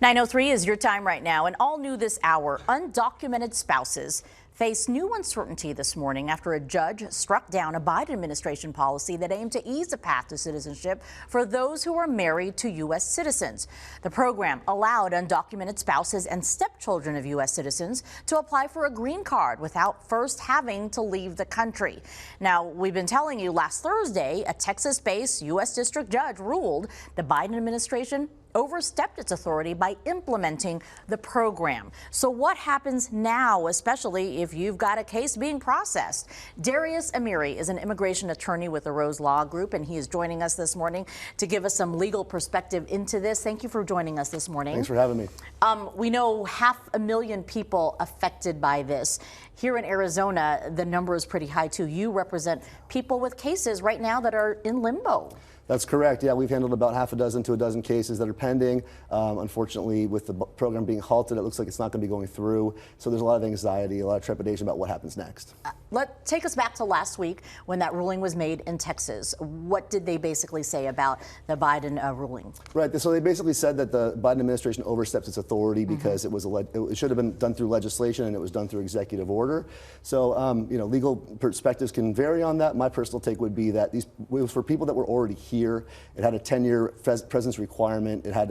9:03 is your time right now, and all new this hour, undocumented spouses face new uncertainty this morning after a judge struck down a Biden administration policy that aimed to ease the path to citizenship for those who are married to U.S. citizens. The program allowed undocumented spouses and stepchildren of U.S. citizens to apply for a green card without first having to leave the country. Now, we've been telling you last Thursday, a Texas-based U.S. district judge ruled the Biden administration overstepped its authority by implementing the program. So what happens now, especially if you've got a case being processed? Darius Amiri is an immigration attorney with the Rose Law Group, and he is joining us this morning to give us some legal perspective into this. Thank you for joining us this morning. Thanks for having me. We know 500,000 people affected by this. Here in Arizona, the number is pretty high too. You represent people with cases right now that are in limbo. That's correct. Yeah, we've handled about half a dozen to a dozen cases that are pending. Unfortunately, with the program being halted, it looks like it's not going to be going through. So there's a lot of anxiety, a lot of trepidation about what happens next. Take us back to last week when that ruling was made in Texas. What did they basically say about the Biden ruling? Right. So they basically said that the Biden administration overstepped its authority because it should have been done through legislation and it was done through executive order. So legal perspectives can vary on that. My personal take would be that it was for people that were already here. It had a 10-year presence requirement. It had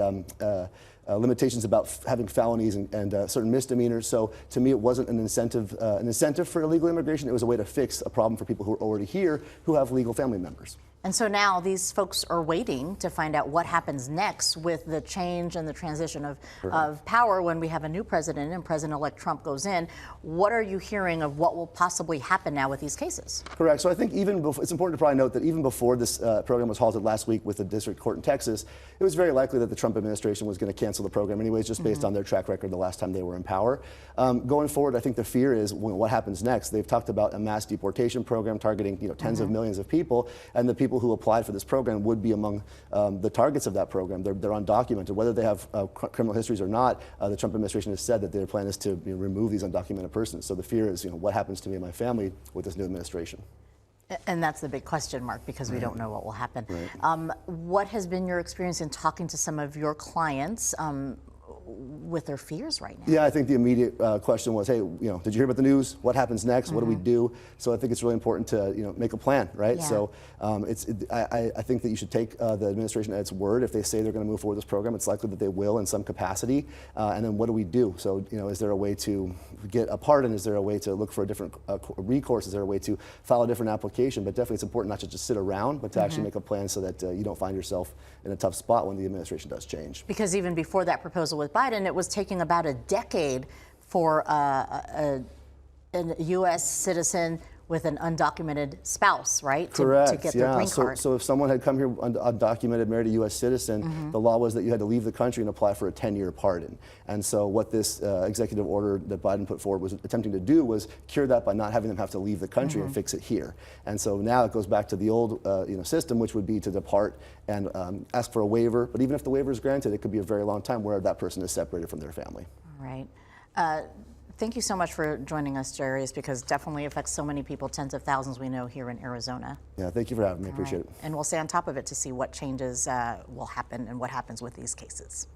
limitations about having felonies and certain misdemeanors. So to me, it wasn't an incentive for illegal immigration. It was a way to fix a problem for people who are already here who have legal family members. And so now these folks are waiting to find out what happens next with the change and the transition of power when we have a new president and President-elect Trump goes in. What are you hearing of what will possibly happen now with these cases? Correct. So I think even before, it's important to probably note that even before this program was halted last week with the district court in Texas, it was very likely that the Trump administration was going to cancel the program anyways, just based on their track record the last time they were in power. Going forward, I think the fear is what happens next. They've talked about a mass deportation program targeting tens of millions of people, and the people who applied for this program would be among the targets of that program. They're undocumented. Whether they have criminal histories or not, the Trump administration has said that their plan is to remove these undocumented persons. So the fear is, what happens to me and my family with this new administration? And that's the big question mark because we don't know what will happen. Right. What has been your experience in talking to some of your clients with their fears right now? Yeah, I think the immediate question was, hey, did you hear about the news? What happens next? What do we do? So I think it's really important to make a plan, right? Yeah. So I think that you should take the administration at its word. If they say they're going to move forward with this program, it's likely that they will in some capacity. And then what do we do? So is there a way to get a pardon? Is there a way to look for a different recourse? Is there a way to file a different application? But definitely it's important not to just sit around, but to actually make a plan so that you don't find yourself in a tough spot when the administration does change. Because even before that proposal with Biden, it was taking about a decade for a U.S. citizen with an undocumented spouse, right? Correct. To get their green card. So if someone had come here undocumented, married a U.S. citizen, the law was that you had to leave the country and apply for a 10-year pardon. And so what this executive order that Biden put forward was attempting to do was cure that by not having them have to leave the country and fix it here. And so now it goes back to the old system, which would be to depart and ask for a waiver. But even if the waiver is granted, it could be a very long time where that person is separated from their family. All right. Thank you so much for joining us, Darius, because it definitely affects so many people, tens of thousands we know here in Arizona. Yeah, thank you for having me. I appreciate it. And we'll stay on top of it to see what changes will happen and what happens with these cases.